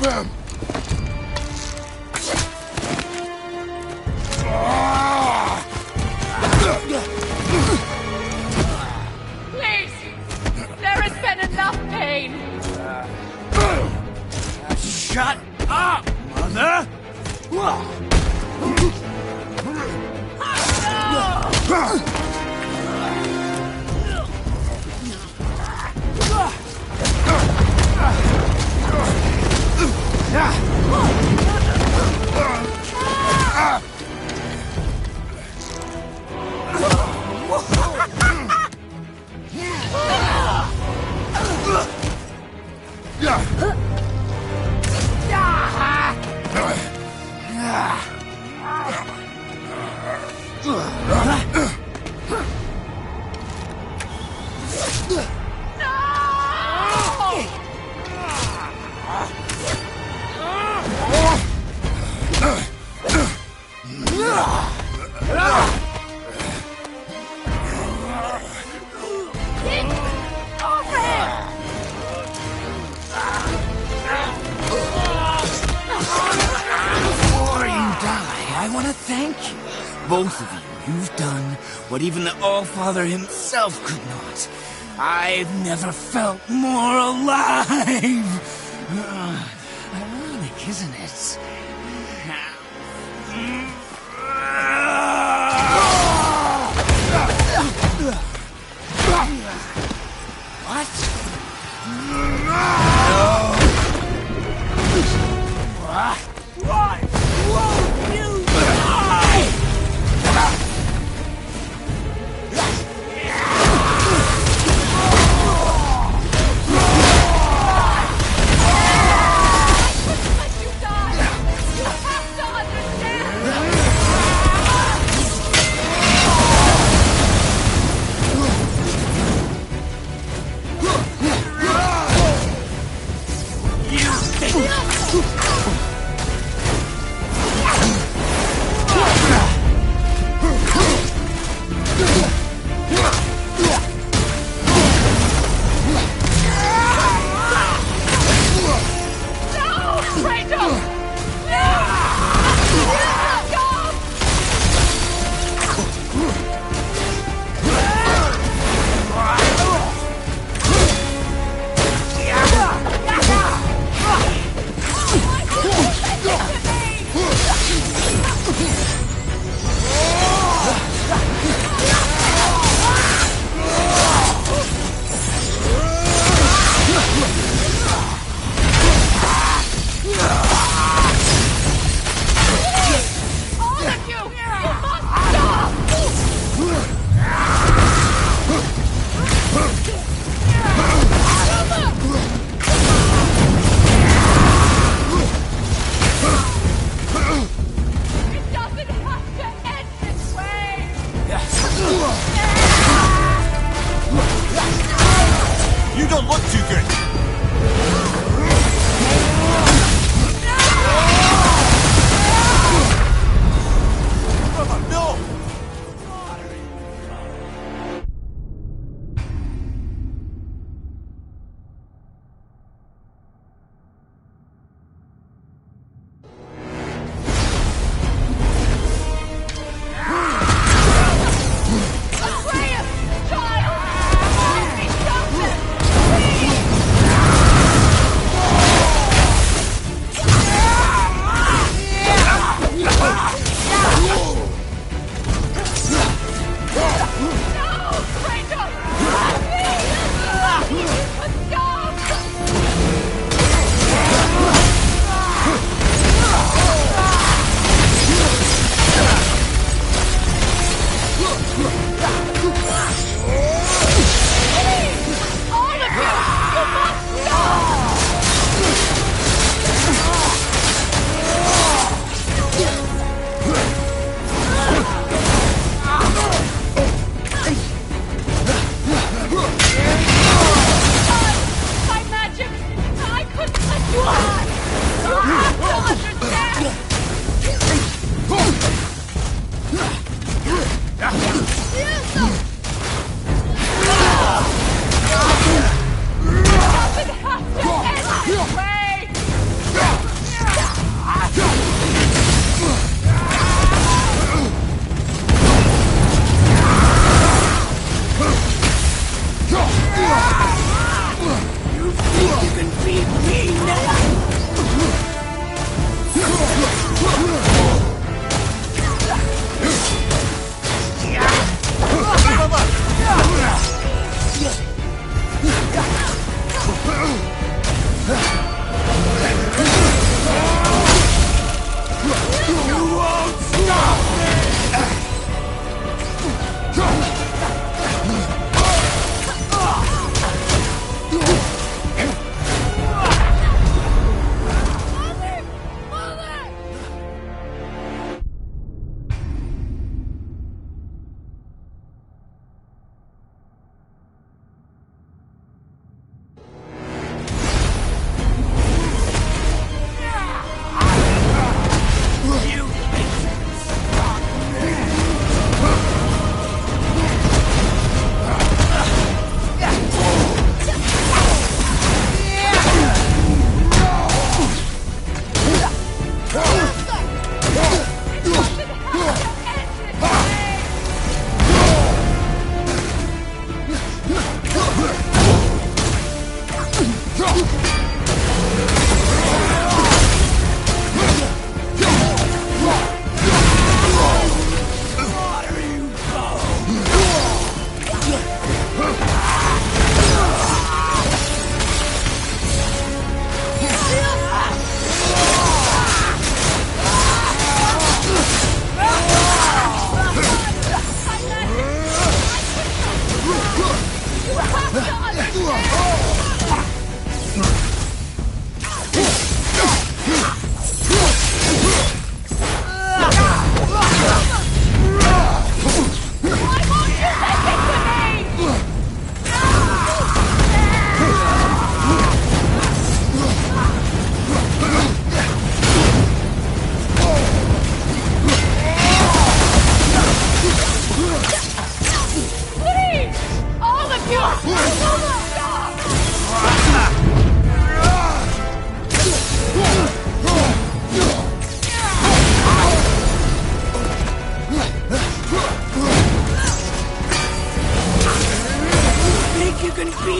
him! Please! There has been enough pain! Shut up, Mother! Both of you, you've done what even the All-Father himself could not. I've never felt more alive! Ironic, isn't it? What? Why won't you die?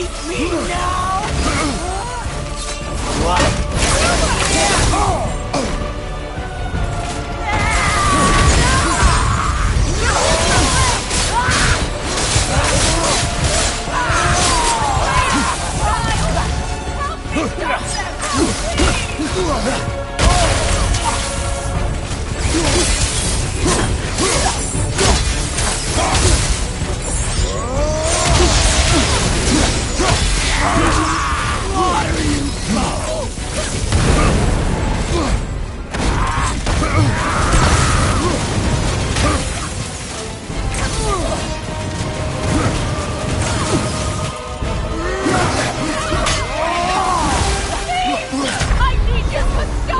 Meet me now! I need you to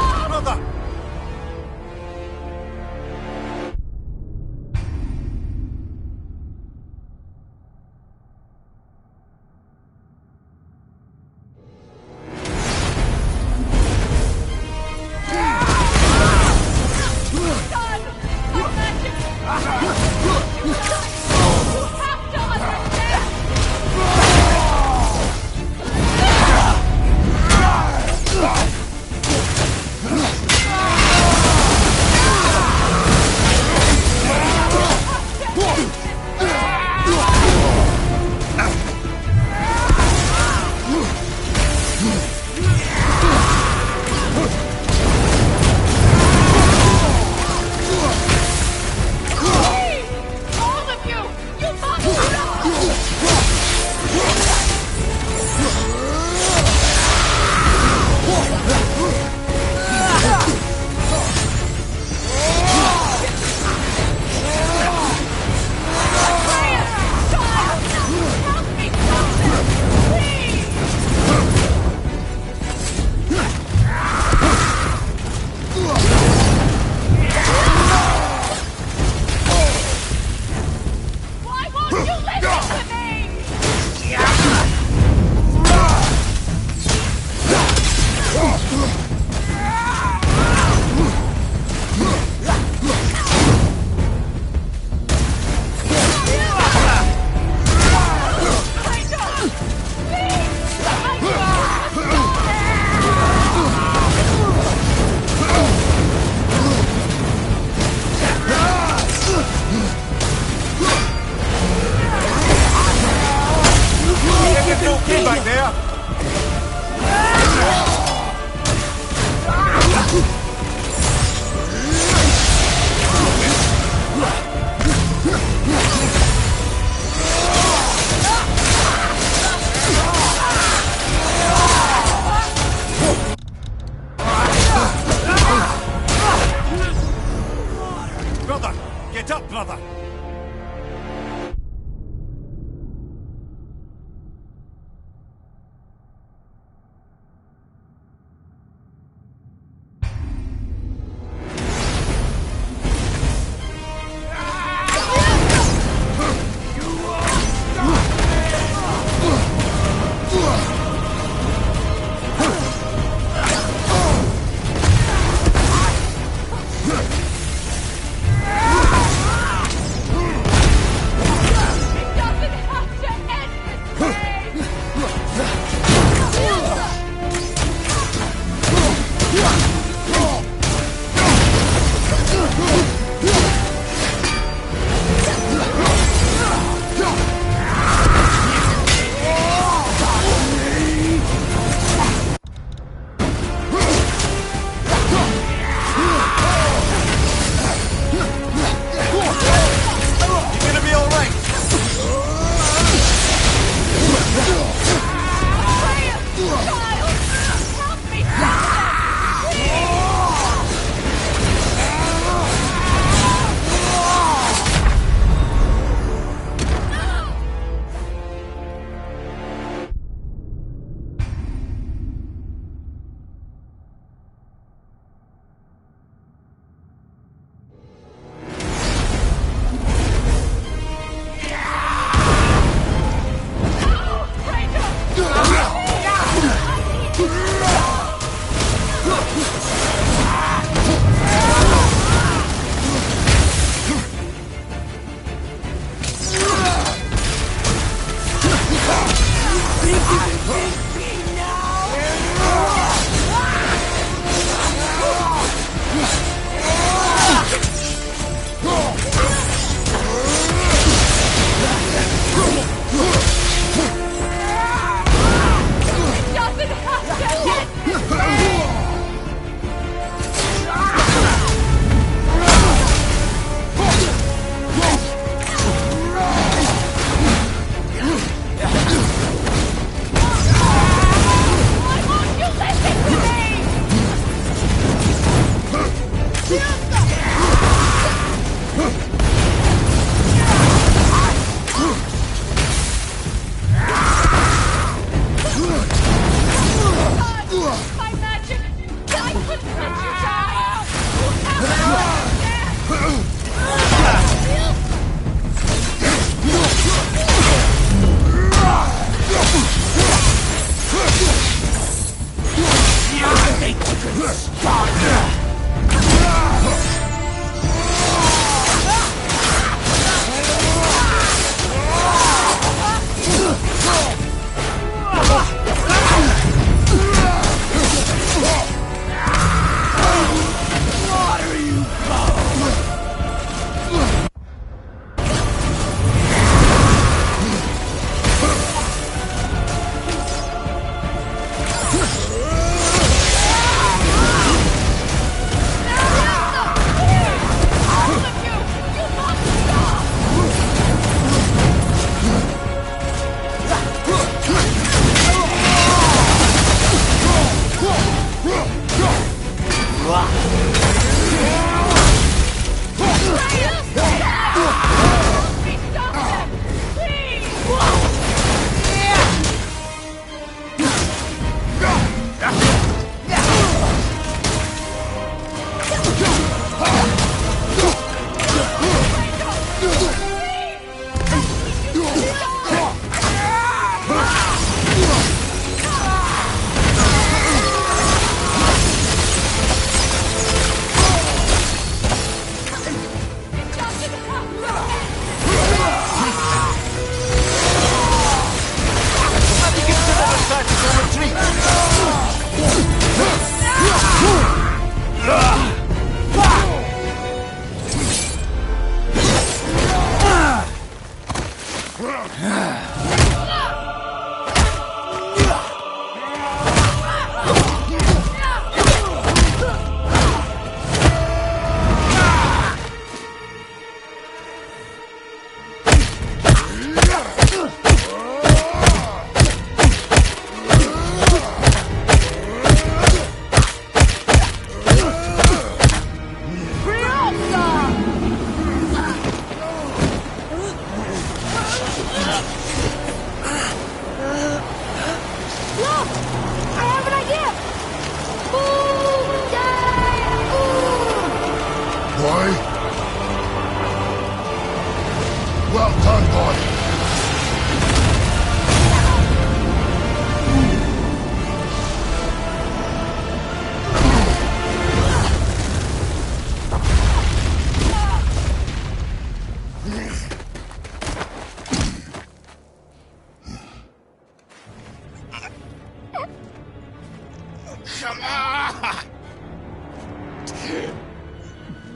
Come on!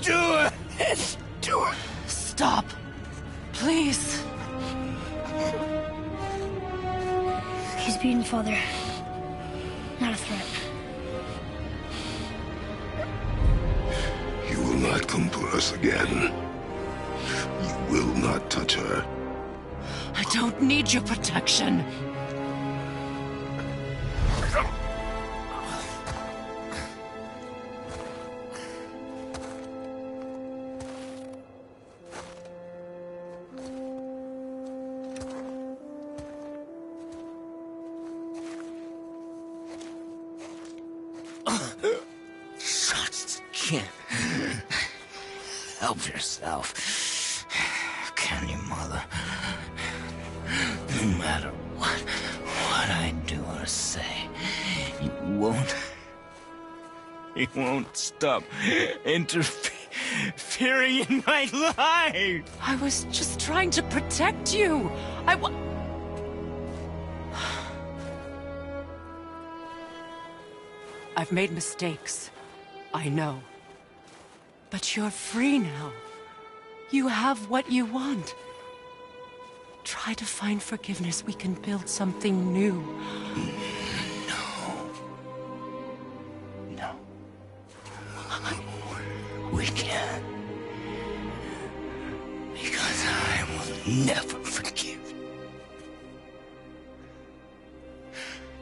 Do it! Do it! Stop. Please. He's beaten, Father. Not a threat. You will not come for us again. You will not touch her. I don't need your protection. Just can't help yourself, can you, Mother? No matter what I do or say, you won't stop interfering in my life. I was just trying to protect you. I've made mistakes. I know. But you're free now. You have what you want. Try to find forgiveness. We can build something new. No. We can't. Because I will never forgive.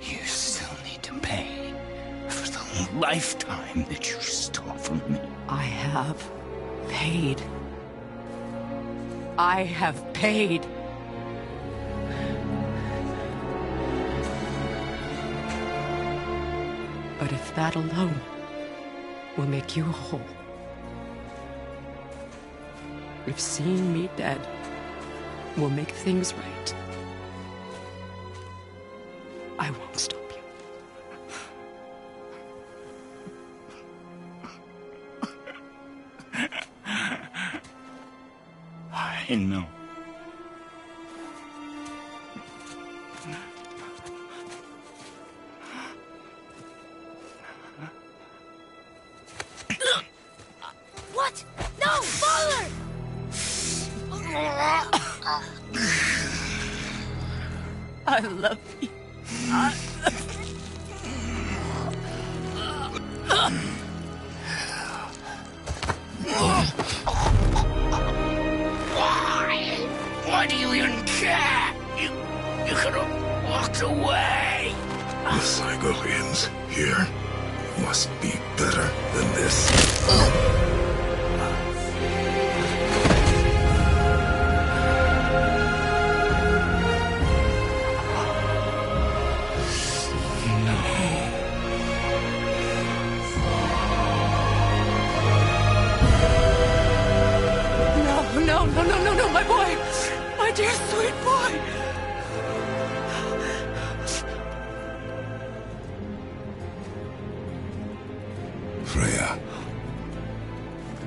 You still need to pay for the lifetime that you stole from me. I have paid. I have paid. But if that alone will make you whole, if seeing me dead will make things right, I won't stop you. I know. What? No, father! I love you. Why do you even care? You could have walked away. The cycle ends here. It must be better than this. No, my boy! My dear sweet boy! Freya.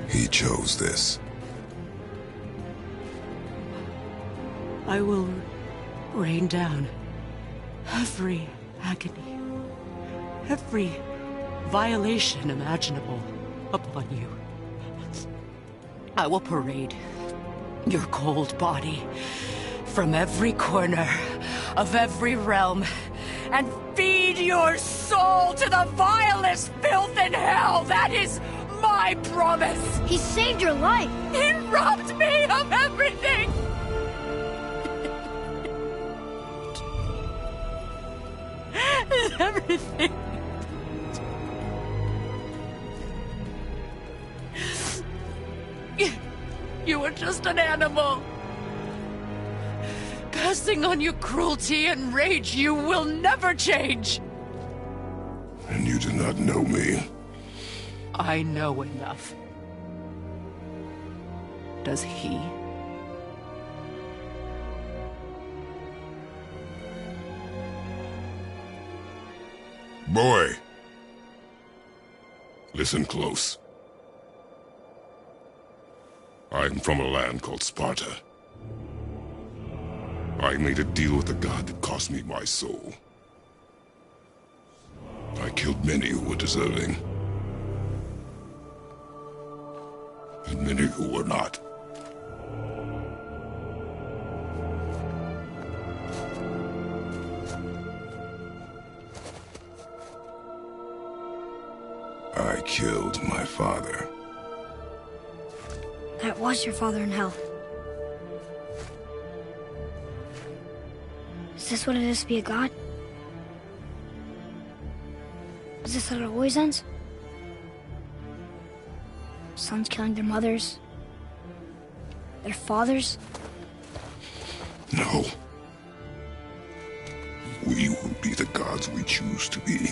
He chose this. I will rain down every agony, every violation imaginable upon you. I will parade your cold body from every corner of every realm and feed your soul to the vilest filth in hell. That is my promise. He saved your life. He robbed me of everything. Everything. You were just an animal. Passing on your cruelty and rage, you will never change. And you do not know me. I know enough. Does he? Boy. Listen close. I'm from a land called Sparta. I made a deal with the god that cost me my soul. I killed many who were deserving. And many who were not. I killed my father. That was your father in hell. Is this what it is to be a god? Is this how it always ends? Sons killing their mothers? Their fathers? No. We will be the gods we choose to be.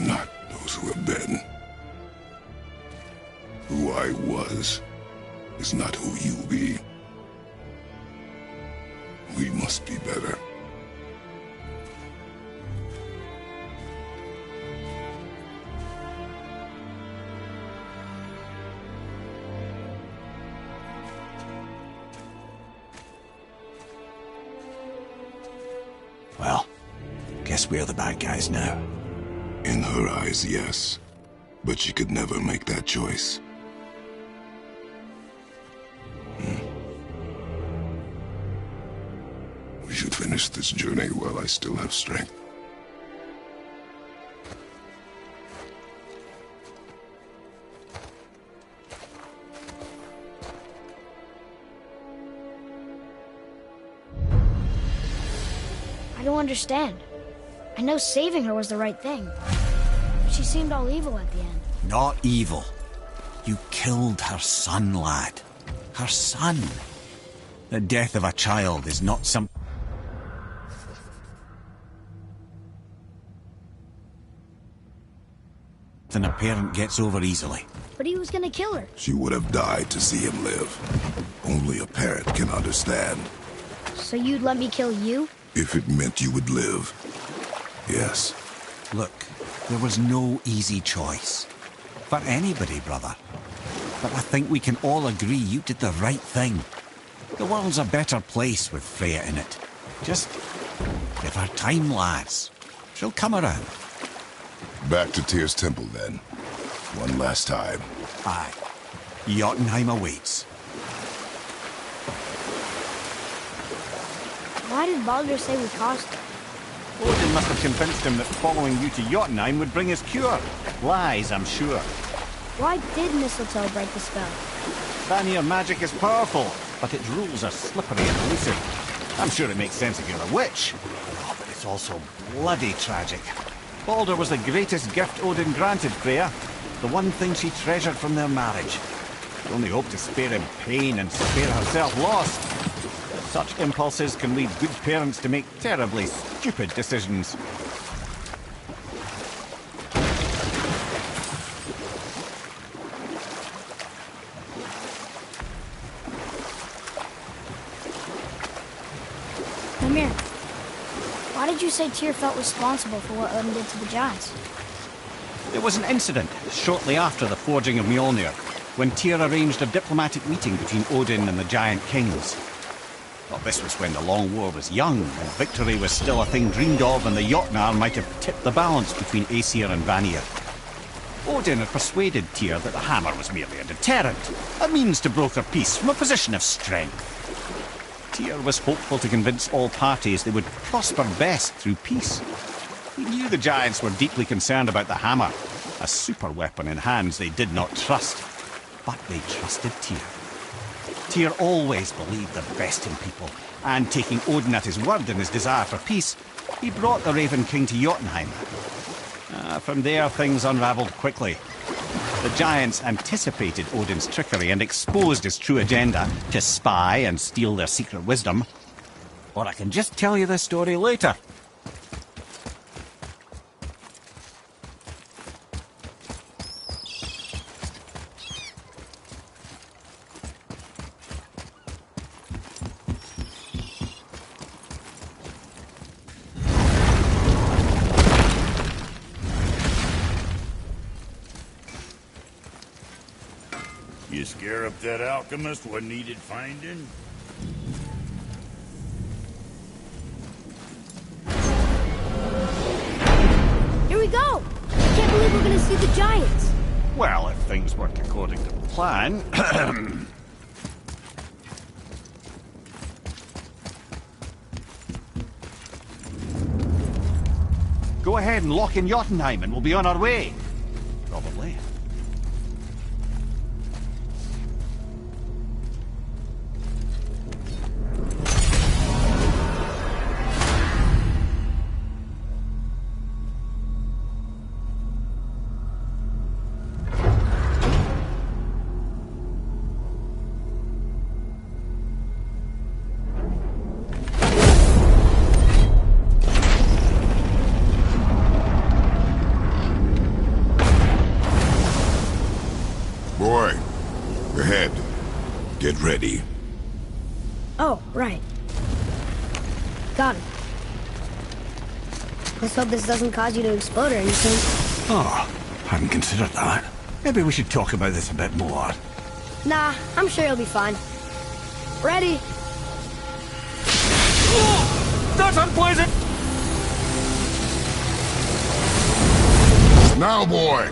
Not those who have been. Who I was is not who you'll be. We must be better. Well, guess we're the bad guys now. In her eyes, yes. But she could never make that choice. We should finish this journey while I still have strength. I don't understand. I know saving her was the right thing. But she seemed all evil at the end. Not evil. You killed her son, lad. Her son. The death of a child is not something a parent gets over easily. But he was gonna kill her. She would have died to see him live. Only a parent can understand. So you'd let me kill you? If it meant you would live. Yes. Look, there was no easy choice. For anybody, brother. But I think we can all agree you did the right thing. The world's a better place with Freya in it. Just give her time, lads. She'll come around. Back to Tyr's temple, then. One last time. Aye. Jotunheim awaits. Why did Baldur say we caused it? Odin must have convinced him that following you to Jotunheim would bring his cure. Lies, I'm sure. Why did mistletoe break the spell? Vanir magic is powerful, but its rules are slippery and elusive. I'm sure it makes sense if you're a witch. Oh, but it's also bloody tragic. Baldur was the greatest gift Odin granted Freya. The one thing she treasured from their marriage. She only hoped to spare him pain and spare herself loss. Such impulses can lead good parents to make terribly stupid decisions. Mimir, why did you say Tyr felt responsible for what Odin did to the giants? There was an incident shortly after the forging of Mjolnir, when Tyr arranged a diplomatic meeting between Odin and the giant kings. Well, this was when the Long War was young, and victory was still a thing dreamed of, and the Jotnar might have tipped the balance between Aesir and Vanir. Odin had persuaded Tyr that the hammer was merely a deterrent, a means to broker peace from a position of strength. Tyr was hopeful to convince all parties they would prosper best through peace. He knew the giants were deeply concerned about the hammer, a super weapon in hands they did not trust. But they trusted Tyr. Tyr always believed the best in people, and taking Odin at his word in his desire for peace, he brought the Raven King to Jotunheim. From there, things unravelled quickly. The giants anticipated Odin's trickery and exposed his true agenda to spy and steal their secret wisdom. Or I can just tell you this story later. You scare up that alchemist what needed finding? Here we go! I can't believe we're gonna see the giants! Well, if things work according to plan... Go ahead and lock in Jotunheim and we'll be on our way. Probably. Boy, ahead. Get ready. Oh, right. Got it. Let's hope this doesn't cause you to explode or anything. Oh, hadn't considered that. Maybe we should talk about this a bit more. Nah, I'm sure you'll be fine. Ready? That's unpleasant! Now, boy!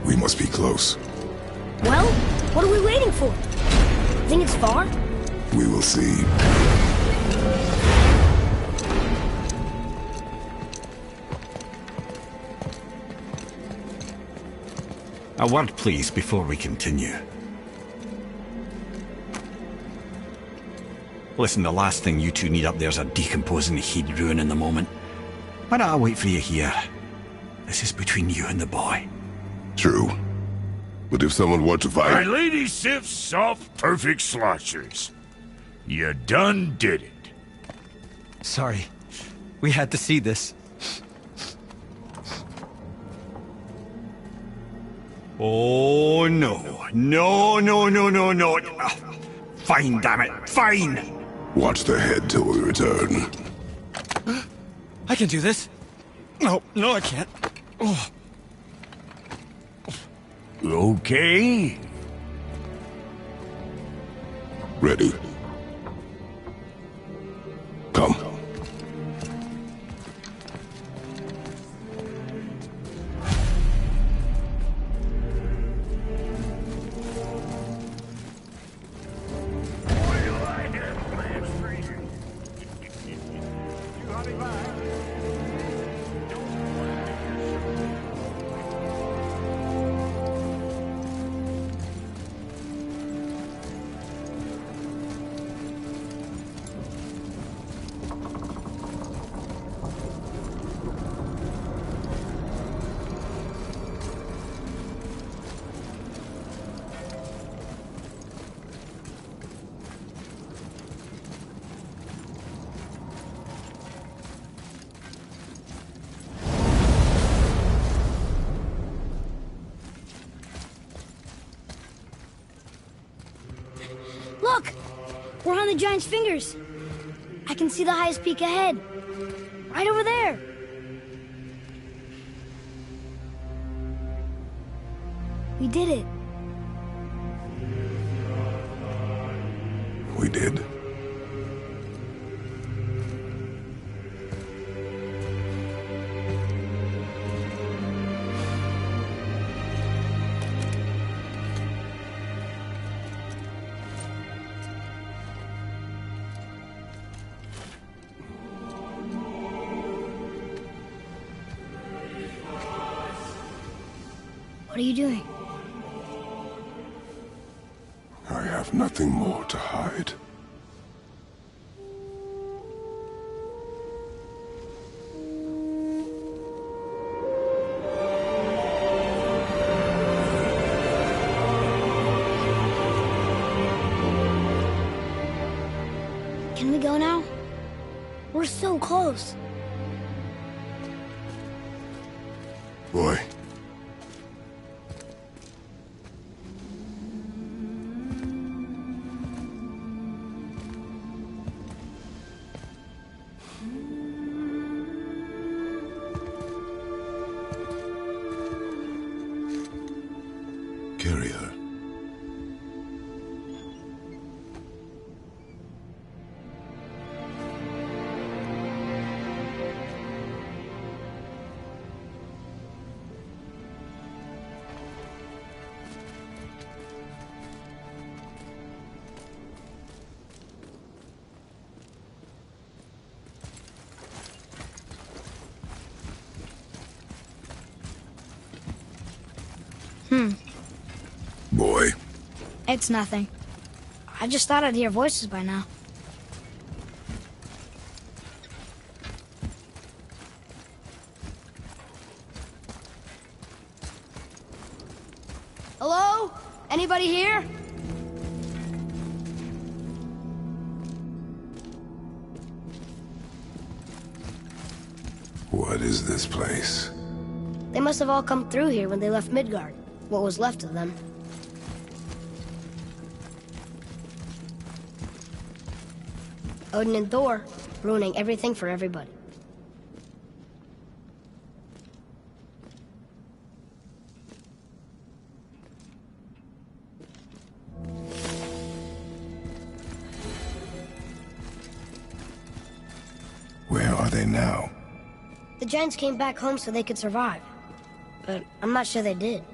We must be close. Well, what are we waiting for? Think it's far? We will see. A word, please, before we continue. Listen, the last thing you two need up there's a decomposing he'd ruin in the moment. Why don't I wait for you here? This is between you and the boy. True. But if someone were to My fight... lady sips soft, perfect sloshers. You done did it. Sorry. We had to see this. Oh, no. No, no, no, no, no. Fine, damn it. Fine! Watch the head till we return. I can do this. No, I can't. Oh. Okay. Ready. Come. Look! We're on the giant's fingers. I can see the highest peak ahead. Right over there. We did it. We did. What are you doing? I have nothing more to hide. Can we go now? We're so close. Boy. Carry her. Boy. It's nothing. I just thought I'd hear voices by now. Hello? Anybody here? What is this place? They must have all come through here when they left Midgard. What was left of them. Odin and Thor, ruining everything for everybody. are they now? The giants came back home so they could survive. But I'm not sure they did.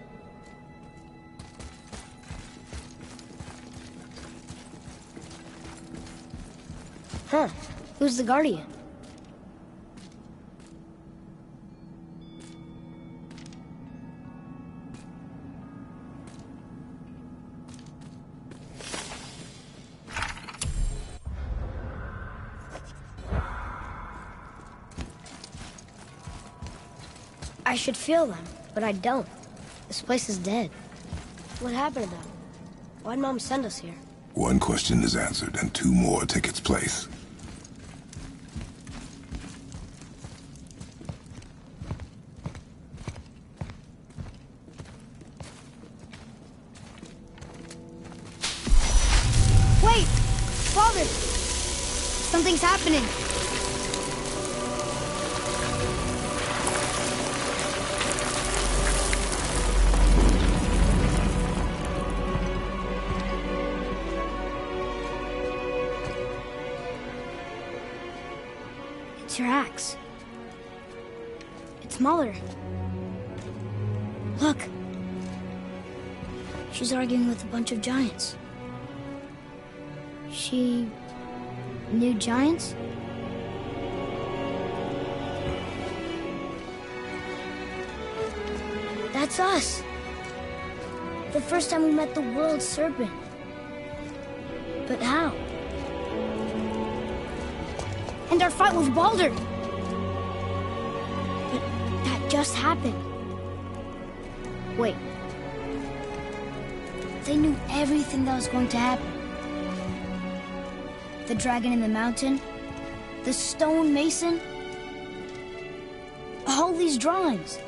Huh. Who's the guardian? I should feel them, but I don't. This place is dead. What happened to them? Why'd Mom send us here? One question is answered, and two more take its place. Wait! Father! Something's happening! It's your axe. It's Mother. Look. She's arguing with a bunch of giants. She knew giants? That's us. The first time we met the world serpent. But how? And our fight with Baldur. But that just happened. Wait. They knew everything that was going to happen. The dragon in the mountain, the stone mason, all these drawings.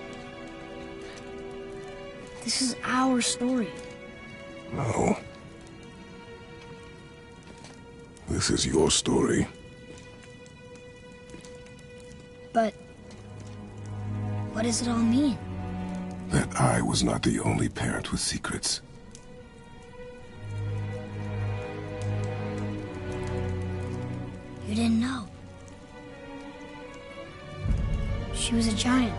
This is our story. No. This is your story. But what does it all mean? That I was not the only parent with secrets. You didn't know. She was a giant.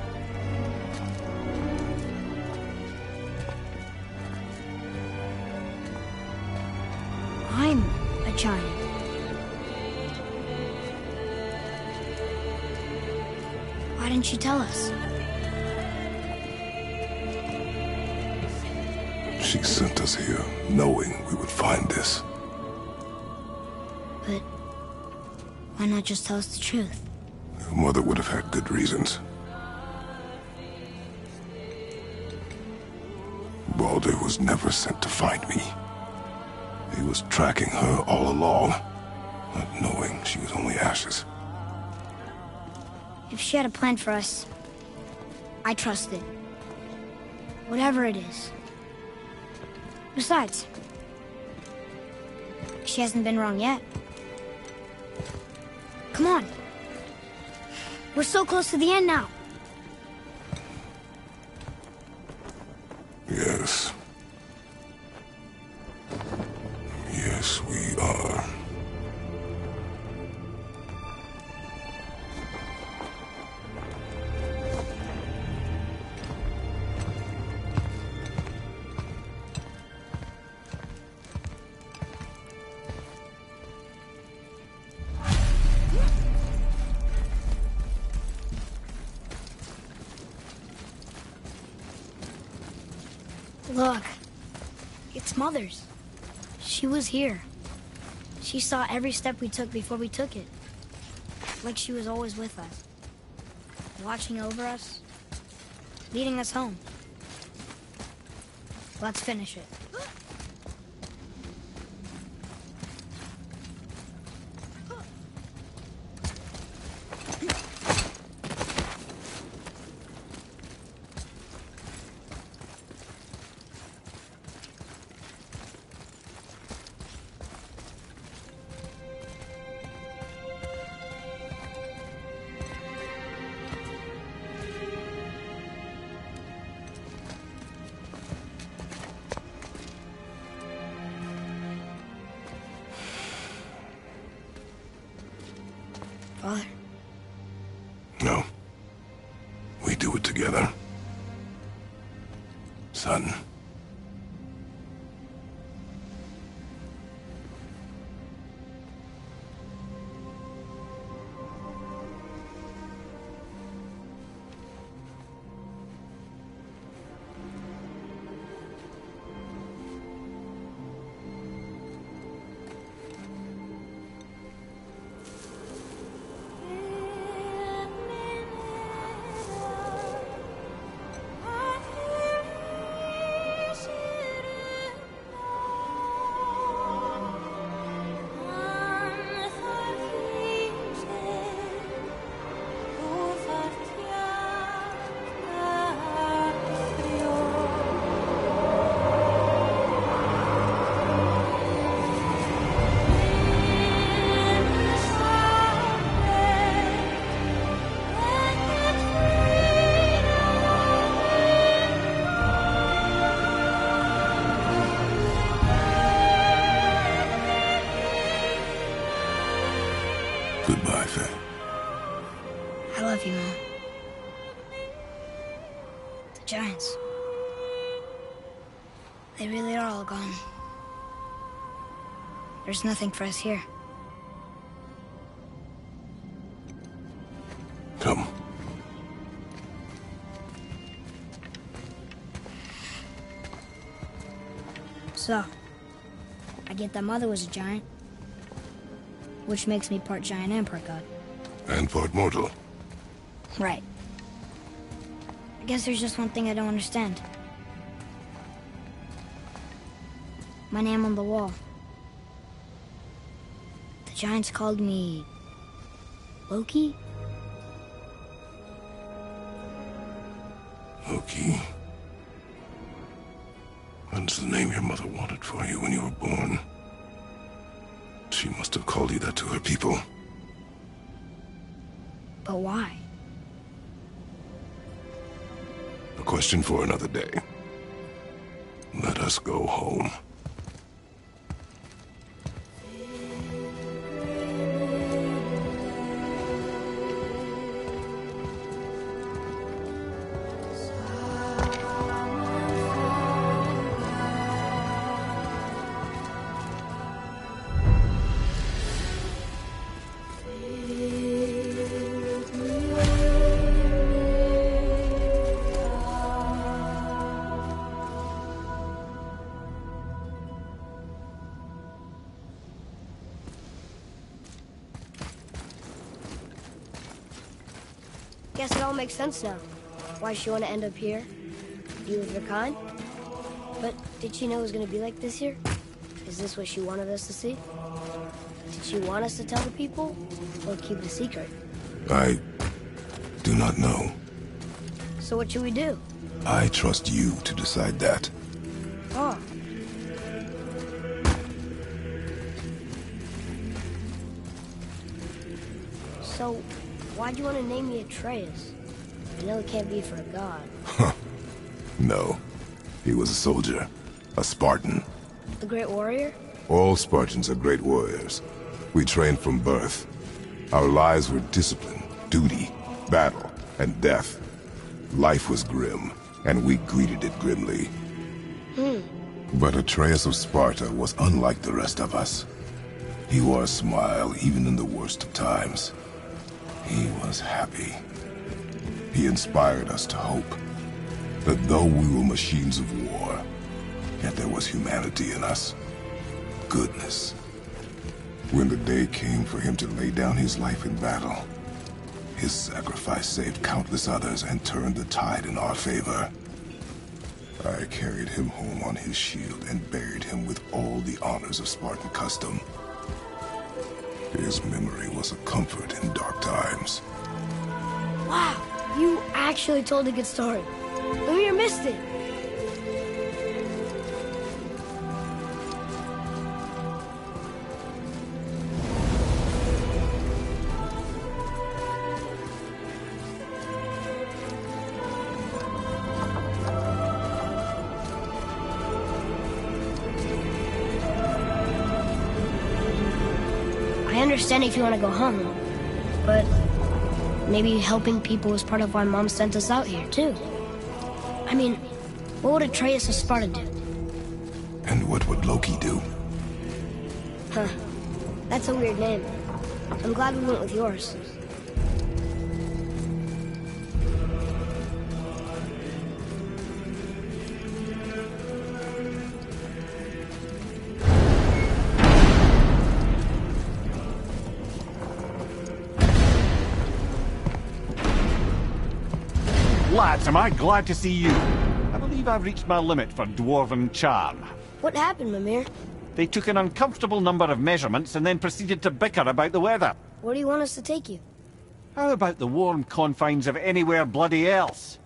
I'm a giant. Why didn't you tell us? She sent us here, knowing we would find this. But why not just tell us the truth? Your mother would have had good reasons. Baldur was never sent to find me. He was tracking her all along, not knowing she was only ashes. If she had a plan for us, I trust it. Whatever it is. Besides, she hasn't been wrong yet. Come on. We're so close to the end now. Yes. Yes, we are. Look, it's Mother's. She was here. She saw every step we took before we took it. Like she was always with us. Watching over us. Leading us home. Let's finish it. No. We do it together. Son. Goodbye, Faye. I love you, Mom. The Giants. They really are all gone. There's nothing for us here. Come. So, I get that Mother was a giant, which makes me part giant and part god. And part mortal. Right. I guess there's just one thing I don't understand. My name on the wall. The Giants called me... Loki? Loki. That's the name your mother wanted for you when you were born. She must have called you that to her people. But why? A question for another day. Let us go home. Guess it all makes sense now. Why she want to end up here? Be with her kind? But did she know it was going to be like this here? Is this what she wanted us to see? Did she want us to tell the people? Or keep it a secret? I do not know. So what should we do? I trust you to decide that. Oh. So, why'd you want to name me Atreus? I know it can't be for a god. Huh. No. He was a soldier. A Spartan. The great warrior? All Spartans are great warriors. We trained from birth. Our lives were discipline, duty, battle, and death. Life was grim, and we greeted it grimly. But Atreus of Sparta was unlike the rest of us. He wore a smile even in the worst of times. He was happy. He inspired us to hope that though we were machines of war, yet there was humanity in us. Goodness. When the day came for him to lay down his life in battle, his sacrifice saved countless others and turned the tide in our favor. I carried him home on his shield and buried him with all the honors of Spartan custom. His memory was a comfort in dark times. Wow, you actually told a good story. Lumir missed it. I understand if you want to go home, but Maybe helping people was part of why Mom sent us out here, too. I mean, what would Atreus of Sparta do? And what would Loki do? Huh. That's a weird name. I'm glad we went with yours. Lads, am I glad to see you. I believe I've reached my limit for dwarven charm. What happened, Mimir? They took an uncomfortable number of measurements and then proceeded to bicker about the weather. Where do you want us to take you? How about the warm confines of anywhere bloody else?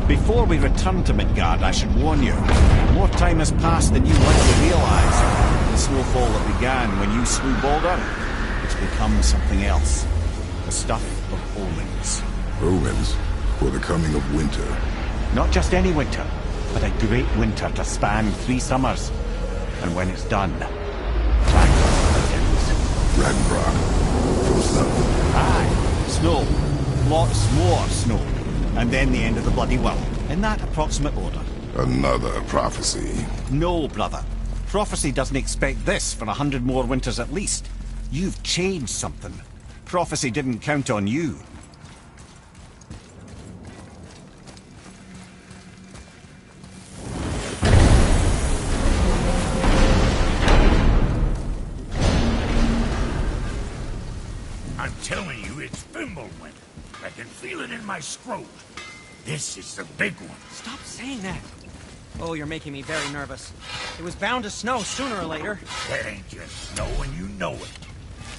Before we return to Midgard, I should warn you, more time has passed than you likely realise. The snowfall that began when you slew Baldur, it's become something else. The stuff of omens. Omens for the coming of winter. Not just any winter, but a great winter to span 3 summers. And when it's done, Ragnarok begins. Ragnarok. From snow. Aye, snow. Lots more snow. And then the end of the bloody world. In that approximate order. Another prophecy. No, brother. Prophecy doesn't expect this for 100 more winters at least. You've changed something. Prophecy didn't count on you. I'm telling you, it's Fimbulwinter. I can feel it in my scrot. This is the big one. Stop saying that. Oh, you're making me very nervous. It was bound to snow sooner or later. That ain't just snow, and you know it.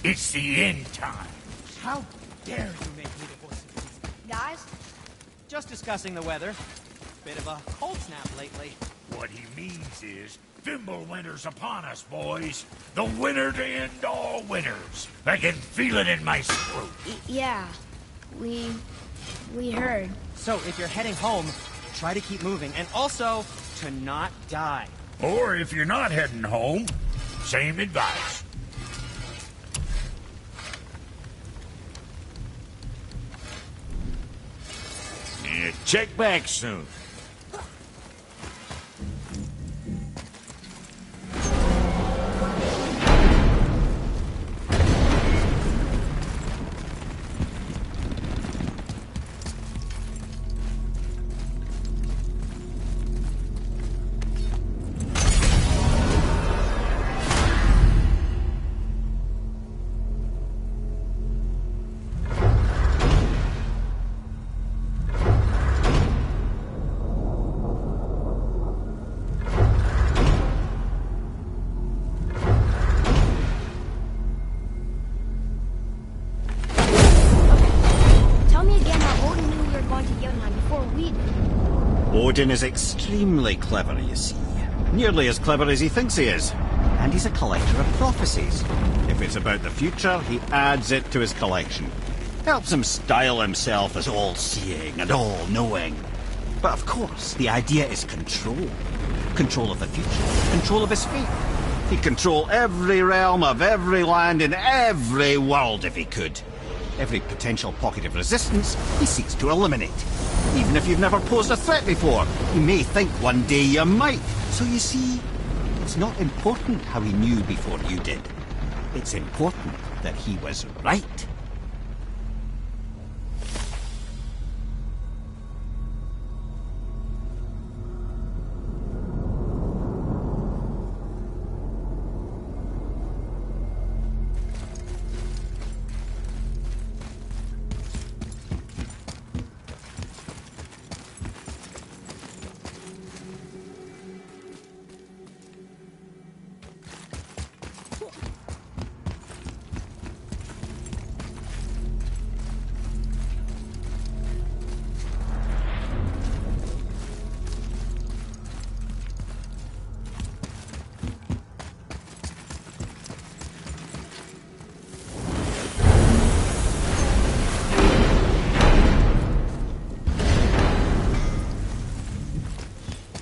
It's the end time. How dare you make me the voice of reason? Guys? Just discussing the weather. Bit of a cold snap lately. What he means is, Fimbulwinter's upon us, boys. The winter to end all winters. I can feel it in my scrot. Yeah, we heard. So, if you're heading home, try to keep moving, and also to not die. Or if you're not heading home, same advice. Yeah, check back soon. Odin is extremely clever, you see. Nearly as clever as he thinks he is. And he's a collector of prophecies. If it's about the future, he adds it to his collection. Helps him style himself as all-seeing and all-knowing. But of course, the idea is control. Control of the future. Control of his fate. He'd control every realm of every land in every world if he could. Every potential pocket of resistance he seeks to eliminate. Even if you've never posed a threat before, he may think one day you might. So you see, it's not important how he knew before you did. It's important that he was right.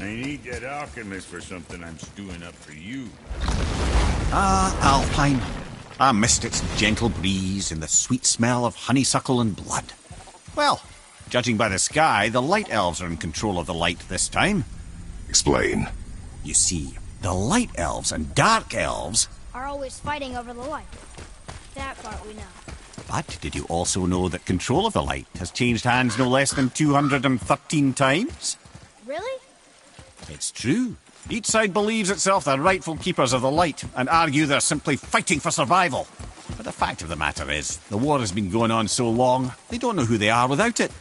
I need that alchemist for something I'm stewing up for you. Ah, Alpine. I missed its gentle breeze and the sweet smell of honeysuckle and blood. Well, judging by the sky, the light elves are in control of the light this time. Explain. You see, the light elves and dark elves... Are always fighting over the light. That part we know. But did you also know that control of the light has changed hands no less than 213 times? Really? It's true. Each side believes itself the rightful keepers of the light and argue they're simply fighting for survival. But the fact of the matter is, the war has been going on so long, they don't know who they are without it.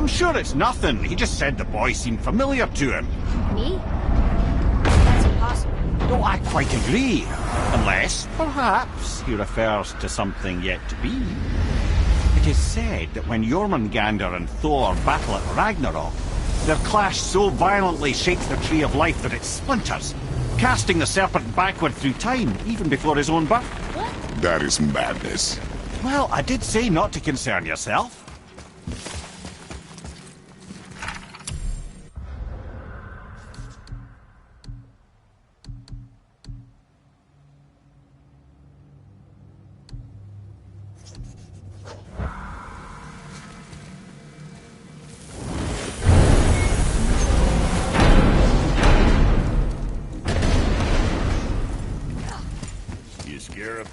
I'm sure it's nothing. He just said the boy seemed familiar to him. Me? That's impossible. No, I quite agree. Unless, perhaps, he refers to something yet to be. It is said that when Jormungandr and Thor battle at Ragnarok, their clash so violently shakes the tree of life that it splinters, casting the serpent backward through time, even before his own birth. What? That is madness. Well, I did say not to concern yourself.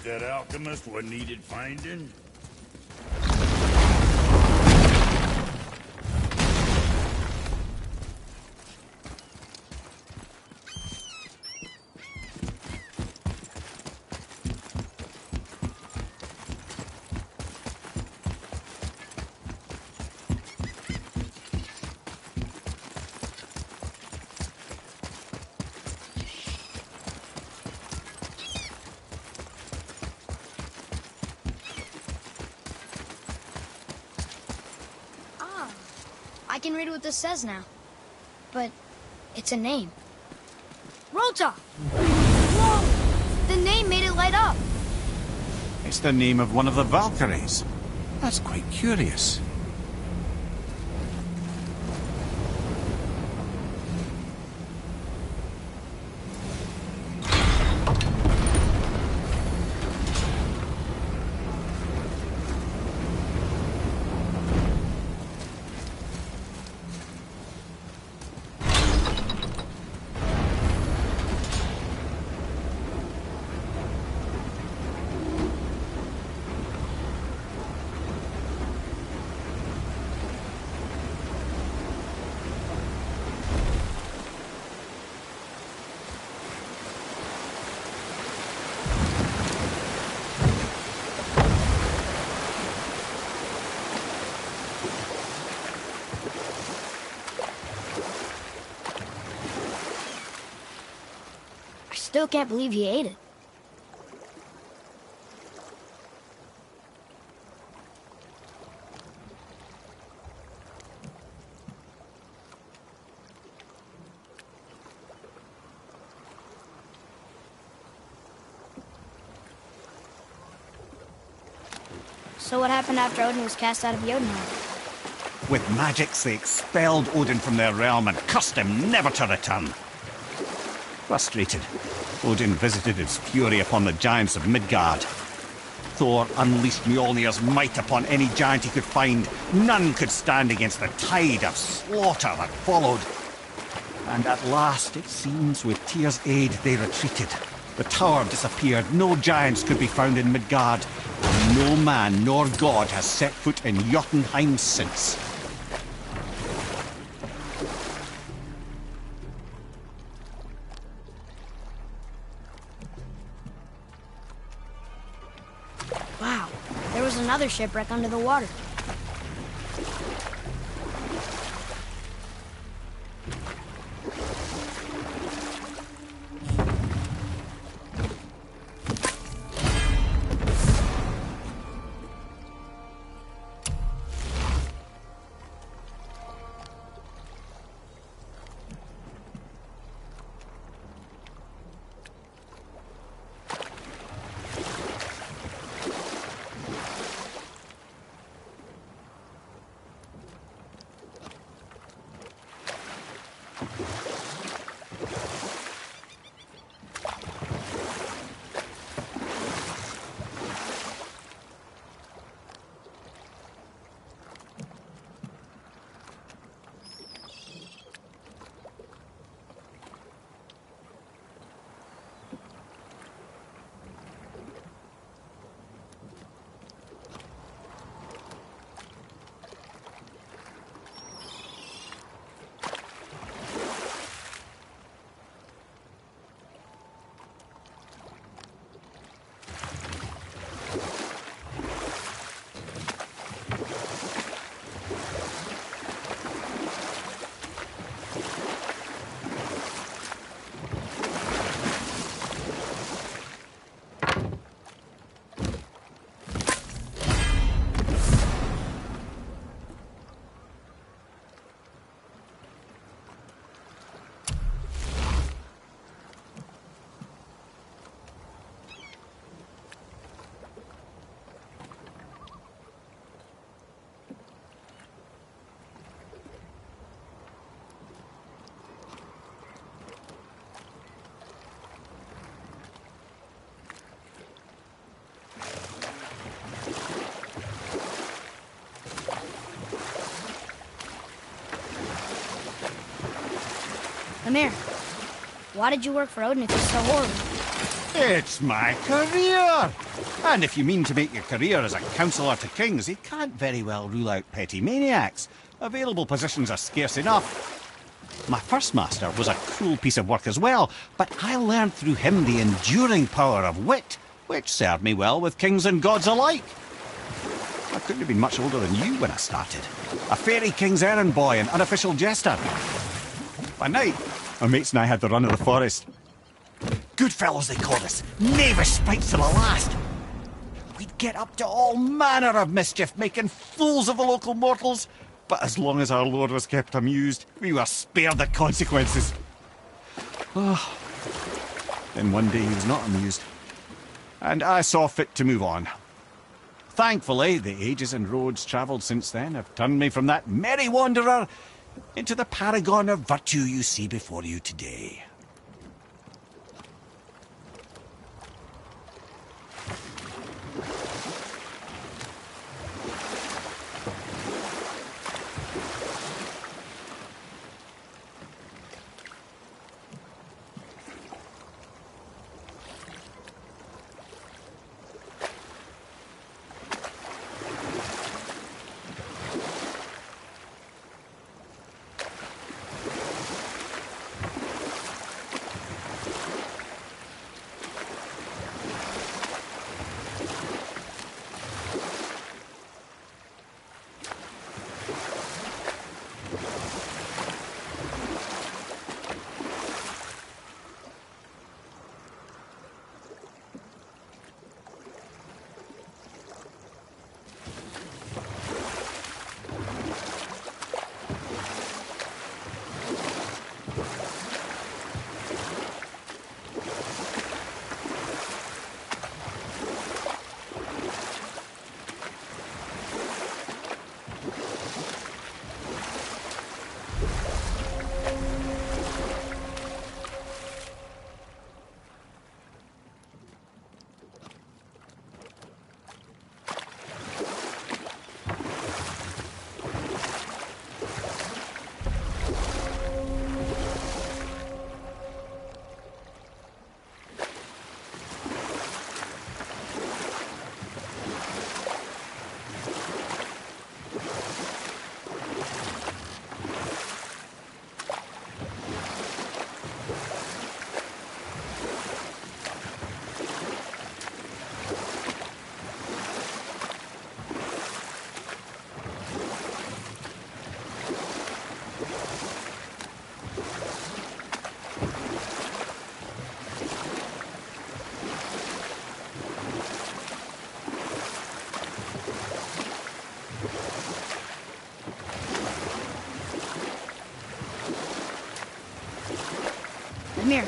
that alchemist what needed finding? I can read what this says now. But it's a name. Rota! Whoa! The name made it light up. It's the name of one of the Valkyries. That's quite curious. Still can't believe he ate it. So what happened after Odin was cast out of Jotunheim? With magics, they expelled Odin from their realm and cursed him never to return. Frustrated, Odin visited his fury upon the giants of Midgard. Thor unleashed Mjolnir's might upon any giant he could find. None could stand against the tide of slaughter that followed. And at last, it seems, with Tyr's aid, they retreated. The tower disappeared, no giants could be found in Midgard. And no man nor god has set foot in Jotunheim since. Wow, there was another shipwreck under the water. Come here. Why did you work for Odin if he's so horrible? It's my career! And if you mean to make your career as a counsellor to kings, you can't very well rule out petty maniacs. Available positions are scarce enough. My first master was a cruel piece of work as well, but I learned through him the enduring power of wit, which served me well with kings and gods alike. I couldn't have been much older than you when I started. A fairy king's errand boy and unofficial jester. By night, my mates and I had the run of the forest. Good fellows they called us, knavish spikes to the last. We'd get up to all manner of mischief, making fools of the local mortals. But as long as our lord was kept amused, we were spared the consequences. Oh. Then one day he was not amused, and I saw fit to move on. Thankfully, the ages and roads travelled since then have turned me from that merry wanderer into the paragon of virtue you see before you today. Amir,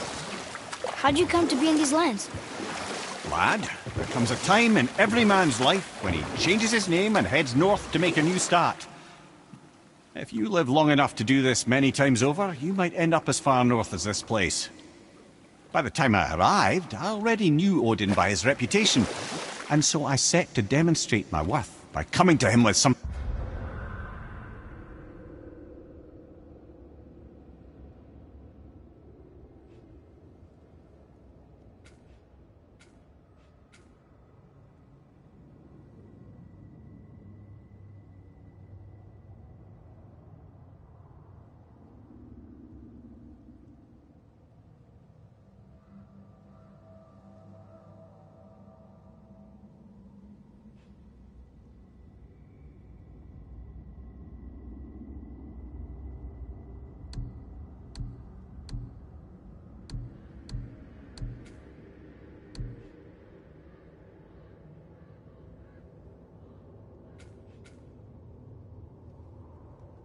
how'd you come to be in these lands? Lad, there comes a time in every man's life when he changes his name and heads north to make a new start. If you live long enough to do this many times over, you might end up as far north as this place. By the time I arrived, I already knew Odin by his reputation, and so I set to demonstrate my worth by coming to him with some...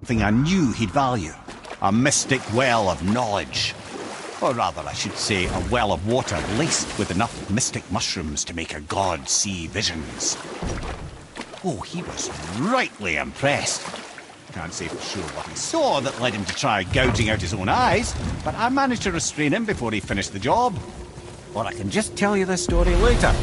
Something I knew he'd value. A mystic well of knowledge. Or rather, I should say, a well of water laced with enough mystic mushrooms to make a god see visions. Oh, he was rightly impressed. Can't say for sure what he saw that led him to try gouging out his own eyes, but I managed to restrain him before he finished the job. Or I can just tell you this story later.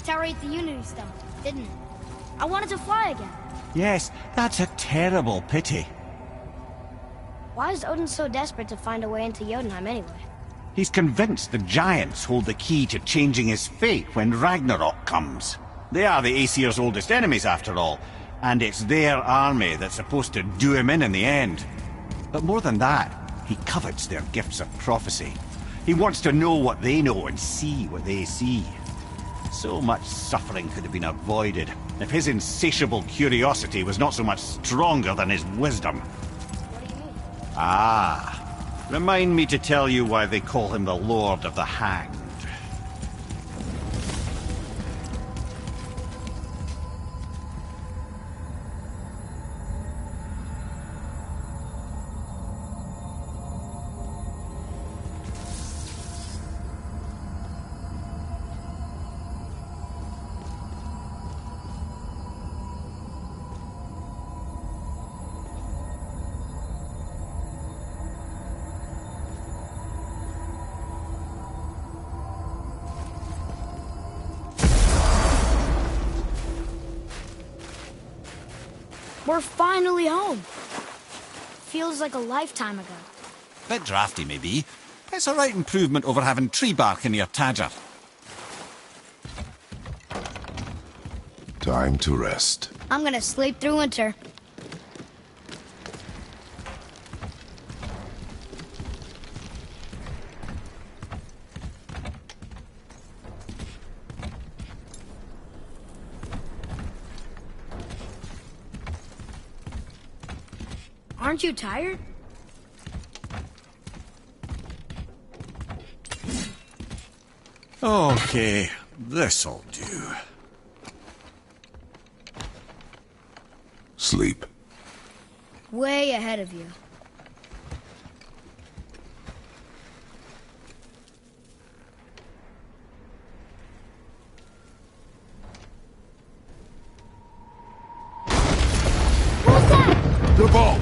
tower ate the Unity Stone, didn't it? I wanted to fly again. Yes, that's a terrible pity. Why is Odin so desperate to find a way into Jotunheim anyway? He's convinced the giants hold the key to changing his fate when Ragnarok comes. They are the Aesir's oldest enemies, after all, and it's their army that's supposed to do him in the end. But more than that, he covets their gifts of prophecy. He wants to know what they know and see what they see. So much suffering could have been avoided if his insatiable curiosity was not so much stronger than his wisdom. What do you mean? Ah, remind me to tell you why they call him the Lord of the Hanged. We're finally home. Feels like a lifetime ago. Bit drafty, maybe. It's a right improvement over having tree bark in your tadger. Time to rest. I'm gonna sleep through winter. Aren't you tired? Okay, this'll do. Sleep. Way ahead of you. What's that? The ball!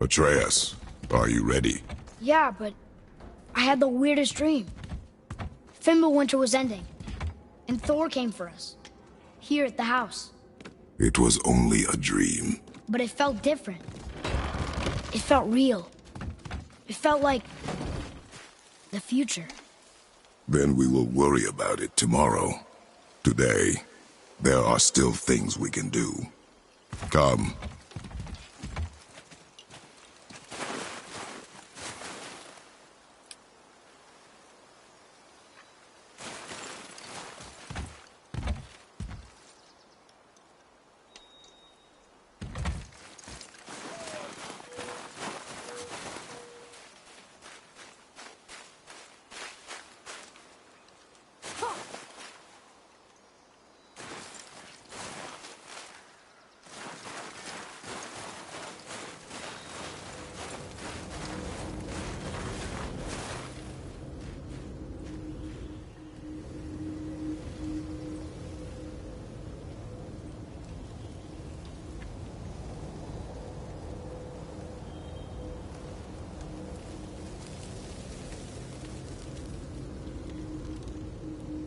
Atreus, are you ready? Yeah, but I had the weirdest dream. Fimbulwinter was ending, and Thor came for us, here at the house. It was only a dream. But it felt different. It felt real. It felt like the future. Then we will worry about it tomorrow. Today, there are still things we can do. Come,